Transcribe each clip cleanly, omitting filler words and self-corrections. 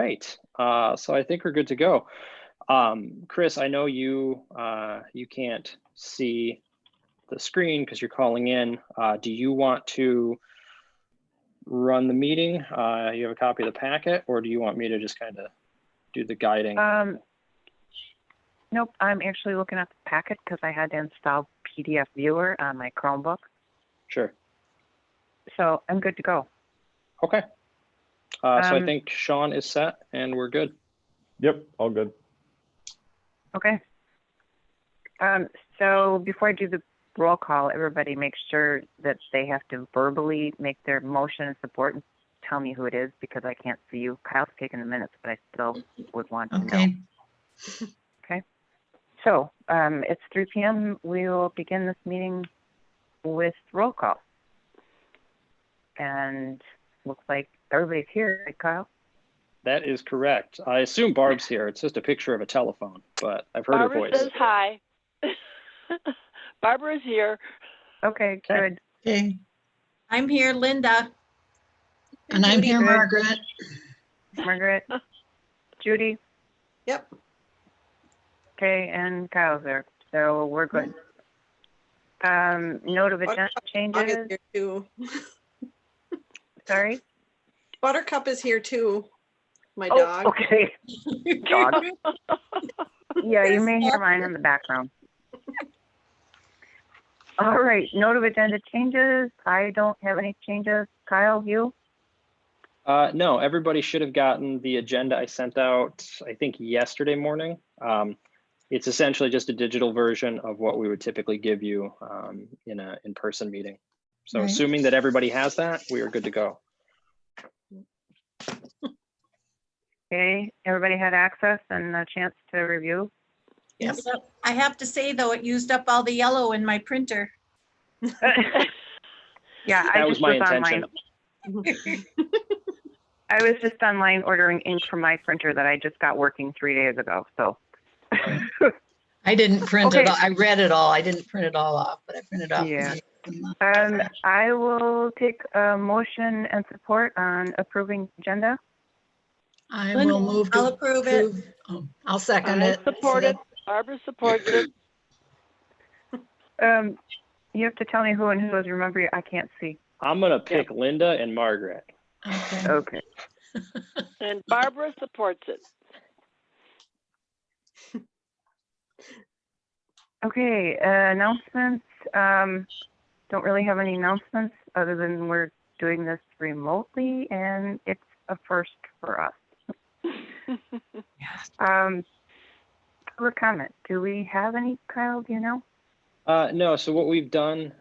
right. So I think we're good to go. Chris, I know you can't see the screen because you're calling in. Do you want to run the meeting? You have a copy of the packet, or do you want me to just kind of do the guiding? Nope, I'm actually looking at the packet because I had to install PDF Viewer on my Chromebook. Sure. So I'm good to go. Okay. So I think Sean is set and we're good. Yep, all good. Okay. So before I do the roll call, everybody make sure that they have to verbally make their motion and support and tell me who it is because I can't see you. Kyle's taking the minutes, but I still would want to know. Okay. So it's 3 p.m. We will begin this meeting with roll call. And looks like everybody's here, right, Kyle? That is correct. I assume Barb's here. It's just a picture of a telephone, but I've heard Barbara her voice. says hi. Barbara's here. Okay, good. Okay. I'm here, Linda. And I'm here, Margaret. Margaret. Judy. Yep. Okay, and Kyle's there. So we're good. Note of agenda changes. Here too. Sorry? Buttercup is here too. My dog. Okay. Dog. Yeah, you may hear mine in the background. All right, note of agenda changes. I don't have any changes. Kyle, you? No, everybody should have gotten the agenda I sent out, I think yesterday morning. It's essentially just a digital version of what we would typically give you in an in-person meeting. So Right. Assuming that everybody has that, we are good to go. Okay, everybody had access and a chance to review? Yes. I have to say though, it used up all the yellow in my printer. Yeah, That I was just my was intention. online. I was just online ordering ink from my printer that I just got working 3 days ago, so. I didn't print Okay. it all. I read it all. I didn't print it all off, but I printed off. Yeah. I will take a motion and support on approving agenda. I will move to I'll approve it. Oh, I'll second I it. support it. Barbara supports it. You have to tell me who and who is. Remember, I can't see. I'm gonna pick Linda and Margaret. Okay. Okay. And Barbara supports it. Okay, announcements. Don't really have any announcements other than we're doing this remotely and it's a first for us. Public comment. Do we have any, Kyle? Do you know? No, so what we've done,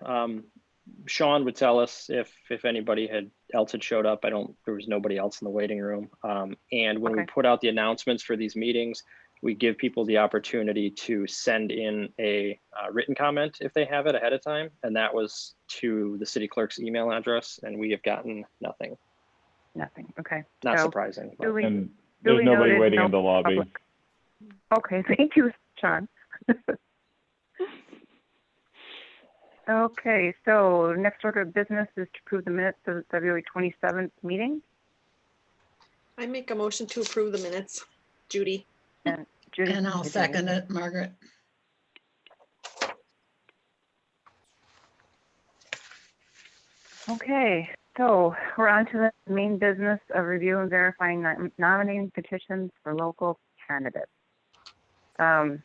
Sean would tell us if anybody else had showed up. There was nobody else in the waiting room. And when we Okay. put out the announcements for these meetings, we give people the opportunity to send in a written comment if they have it ahead of time. And that was to the city clerk's email address, and we have gotten nothing. Nothing. Okay. Not So, surprising. do But we- And duly there's nobody noted, waiting no in the lobby. public. Okay, thank you, Sean. Okay, so next order of business is to approve the minutes of the February 27th meeting. I make a motion to approve the minutes. Judy. And Judy. And I'll second it, Margaret. Okay, so we're on to the main business of review and verifying nominating petitions for local candidates. I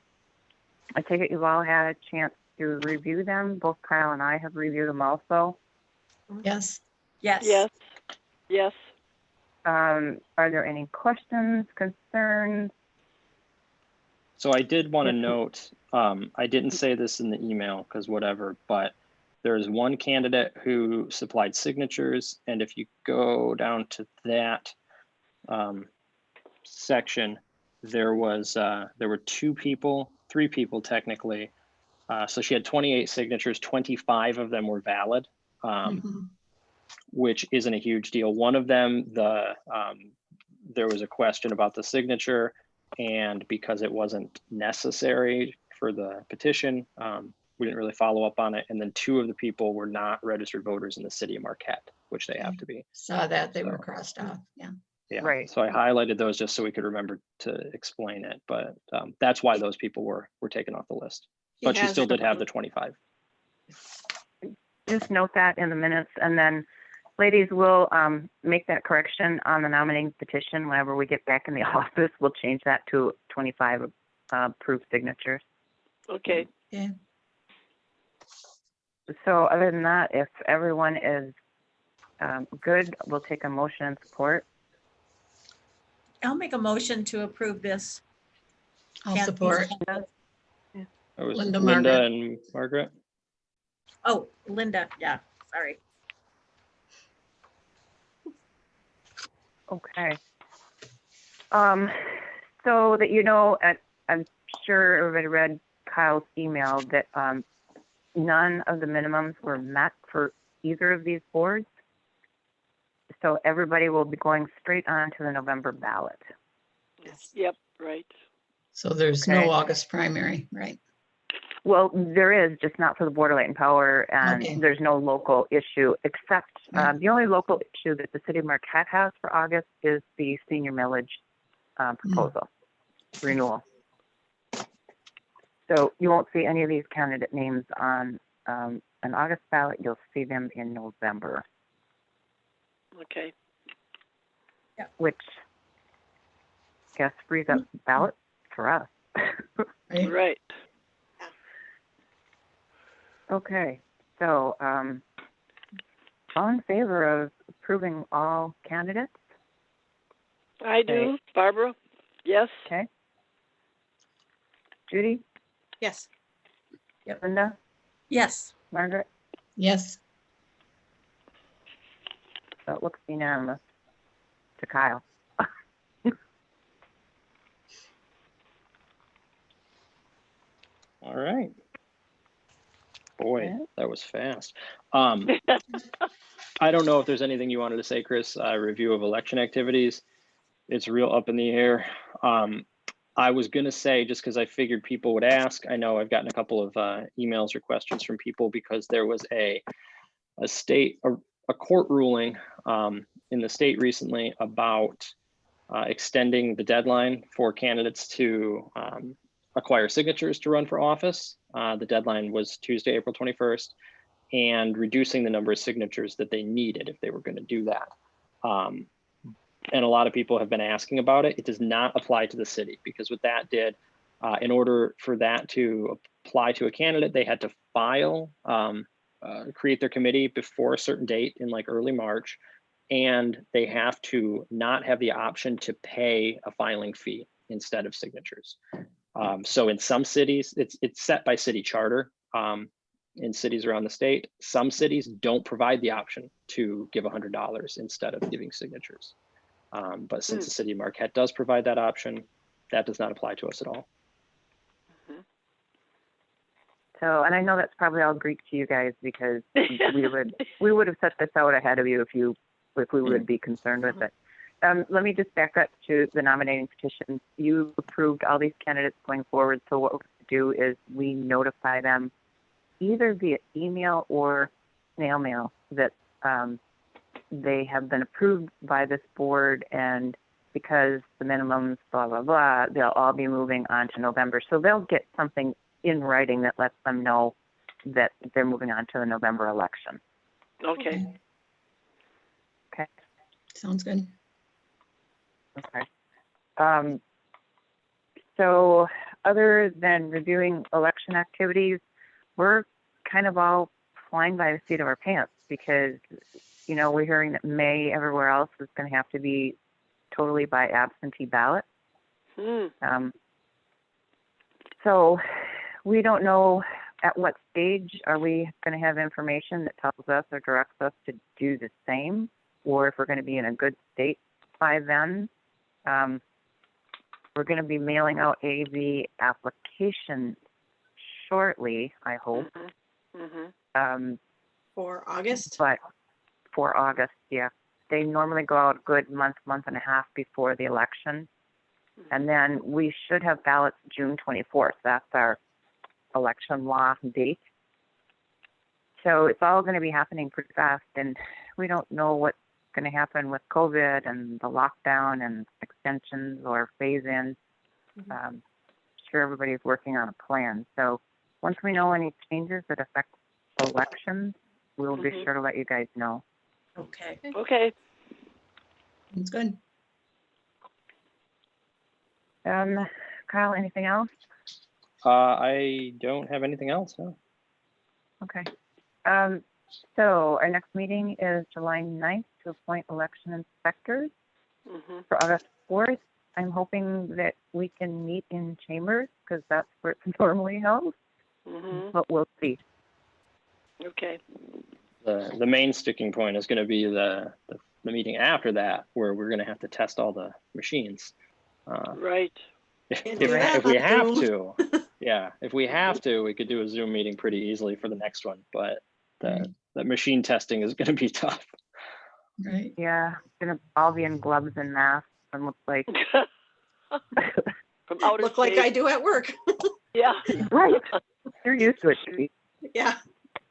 take it you've all had a chance to review them. Both Kyle and I have reviewed them also. Yes. Yes. Yes. Yes. Are there any questions, concerns? So I did want to Yes. note, I didn't say this in the email because whatever, but there is one candidate who supplied signatures. And if you go down to that section, there were three people technically. So she had 28 signatures, 25 of them were valid, Mhm. which isn't a huge deal. One of them, there was a question about the signature, and because it wasn't necessary for the petition, we didn't really follow up on it. And then two of the people were not registered voters in the city of Marquette, which they have to be. Saw that they were So- crossed off. Yeah. Yeah, Right. so I highlighted those just so we could remember to explain it, but that's why those people were taken off the list. He But she has still it did have the approved. 25. Just note that in the minutes, and then ladies will make that correction on the nominating petition whenever we get back in the office. We'll change that to 25 approved signatures. Okay. Okay. So other than that, if everyone is good, we'll take a motion and support. I'll make a motion to approve this. I'll Can't- support. It was Linda, Linda Margaret. and Margaret. Oh, Linda, yeah, sorry. Okay. So that you know, I'm sure everybody read Kyle's email that none of the minimums were met for either of these boards. So everybody will be going straight on to the November ballot. Yes. Yep, right. So there's Okay. no August primary, right? Well, there is, just not for the Board of Light and Power, and Okay. there's no local issue, except Right. the only local issue that the city of Marquette has for August is the senior millage proposal renewal. So you won't see any of these candidate names on an August ballot. You'll see them in November, Okay. which I guess frees up ballots for us. Right? Right. Okay, so all in favor of approving all candidates? I do. Barbara? Yes. Okay. Judy, Yes. Linda, Yes, Margaret? Yes. So it looks unanimous to Kyle. All right. Boy, Yeah. that was fast. I don't know if there's anything you wanted to say, Chris. Review of election activities. It's real up in the air. I was gonna say, just because I figured people would ask, I know I've gotten a couple of emails or questions from people because there was a court ruling in the state recently about extending the deadline for candidates to acquire signatures to run for office. The deadline was Tuesday, April 21st, and reducing the number of signatures that they needed if they were going to do that. And a lot of people have been asking about it. It does not apply to the city, because what that did, in order for that to apply to a candidate, they had to file, create their committee before a certain date in like early March, and they have to not have the option to pay a filing fee instead of signatures. So in some cities, it's set by city charter. In cities around the state, some cities don't provide the option to give $100 instead of giving signatures. But since the city of Marquette does provide that option, that does not apply to us at all. So, and I know that's probably all Greek to you guys because we would have set this out ahead of you if we would be concerned with it. Let me just back up to the nominating petitions. You approved all these candidates going forward. So what we do is we notify them either via email or snail mail that they have been approved by this board, and because the minimums, blah, blah, blah, they'll all be moving on to November. So they'll get something in writing that lets them know that they're moving on to the November election. Okay. Okay. Sounds good. Okay. So other than reviewing election activities, we're kind of all flying by the seat of our pants because, you know, we're hearing that May everywhere else is going to have to be totally by absentee ballot. So we don't know at what stage are we going to have information that tells us or directs us to do the same, or if we're going to be in a good state by then. We're going to be mailing out AV applications shortly, I hope. For August? But for August, yeah. They normally go out a good month and a half before the election. And then we should have ballots June 24th. That's our election law date. So it's all going to be happening pretty fast, and we don't know what going to happen with COVID and the lockdown and extensions or phase-in. Sure, everybody's working on a plan. So once we know any changes that affect elections, we'll be sure to let you guys know. Okay. Okay. Sounds good. Kyle, anything else? I don't have anything else. No. Okay. So our next meeting is July 9th to appoint election inspectors. Mm-hmm. For August 4th, I'm hoping that we can meet in chambers because that's where it's normally held, Mm-hmm. but we'll see. Okay. The main sticking point is going to be the meeting after that, where we're going to have to test all the machines. Right. Can't do that If we on have Zoom. to, yeah, if we have to, we could do a Zoom meeting pretty easily for the next one. But Right. the machine testing is going to be tough. Right. Yeah, it's gonna all be in gloves and masks and look like From outer Look like space. I do at work. Yeah. right. You're used to it, Judy. Yeah.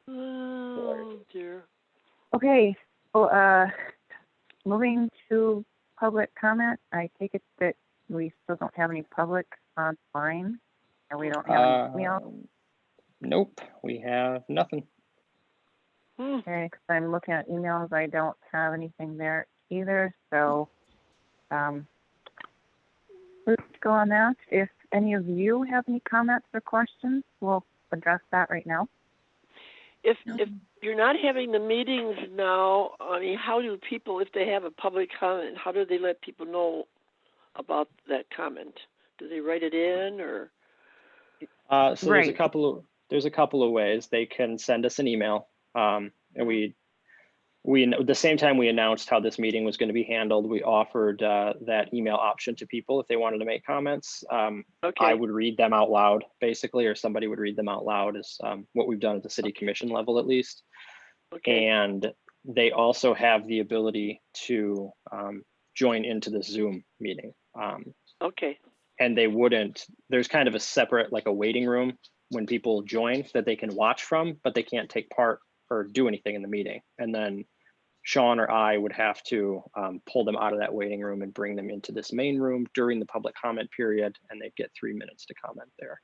Oh dear. Okay. So, moving to public comment. I take it that we still don't have any public online, and we don't have any email. Nope, we have nothing. Okay, because I'm looking at emails. I don't have anything there either. So, let's go on that. If any of you have any comments or questions, we'll address that right now. If No. if you're not having the meetings now, I mean, how do people, if they have a public comment, how do they let people know about that comment? Do they write it in or? So there's a Right. couple of ways. They can send us an email, and we the same time we announced how this meeting was going to be handled, we offered that email option to people if they wanted to make comments. Okay. I would read them out loud, basically, or somebody would read them out loud, is what we've done at the city commission level, at least. Okay. And they also have the ability to join into the Zoom meeting. Okay. And they wouldn't, there's kind of a separate, like a waiting room when people join that they can watch from, but they can't take part or do anything in the meeting. And then Sean or I would have to pull them out of that waiting room and bring them into this main room during the public comment period, and they'd get 3 minutes to comment there.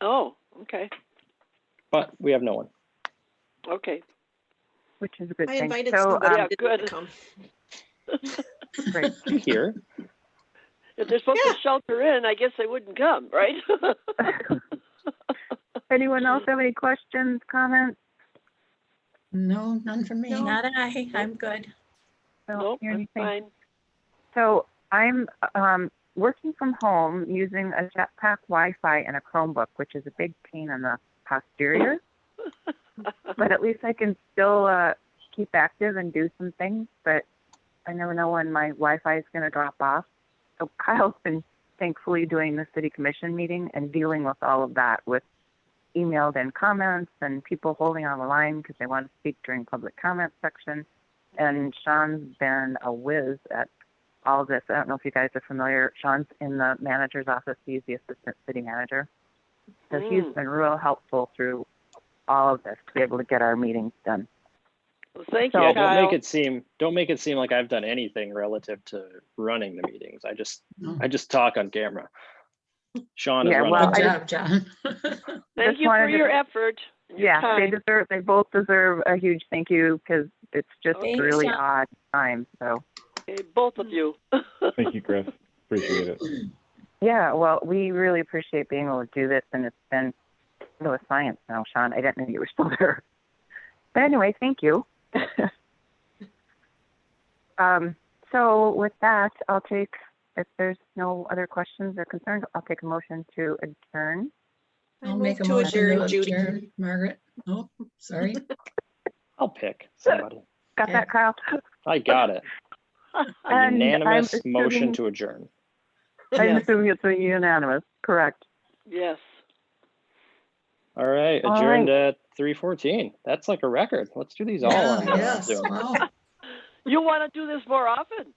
Oh, okay. But we have no one. Okay. Which is a good I thing. invited So, somebody Yeah, who didn't good. come. great. You here? If they're supposed to shelter in, I guess they wouldn't come, right? Anyone else have any questions, comments? No, none from me. Not I. I'm good. Don't Nope, hear that's anything. fine. So I'm working from home using a Jetpack Wi-Fi and a Chromebook, which is a big pain in the posterior. But at least I can still keep active and do some things. But I never know when my Wi-Fi is going to drop off. So Kyle's been thankfully doing the city commission meeting and dealing with all of that with emailed in comments and people holding on the line because they want to speak during public comment section. And Sean's been a whiz at all of this. I don't know if you guys are familiar. Sean's in the manager's office. He's the assistant city manager. So he's been real helpful through all of this to be able to get our meetings done. Well, thank So- you, Yeah, Kyle. don't make it seem like I've done anything relative to running the meetings. I No. just talk on camera. Sean is Yeah, running. well, Good I job, John. Thank just you for wanted to- your effort. and your Yeah, time. they both deserve a huge thank you because it's just Thanks, really Sean. odd time. So Okay, both of you. Thank you, Chris. Appreciate it. yeah, well, we really appreciate being able to do this, and it's been with science now, Sean. I didn't know you were still there. But anyway, thank you. So with that, I'll take, if there's no other questions or concerns, I'll take a motion to adjourn. I'll move make a to motion to adjourn, Judy. adjourn. Margaret. Oh, sorry. I'll pick somebody. Got Okay. that, Kyle? I got it. A And I'm unanimous motion assuming- to adjourn. I'm Yes. assuming it's a unanimous, correct? Yes. All right, All adjourned at 3:14. That's like a record. Let's do these all on Yes, Zoom. wow. You want to do this more often?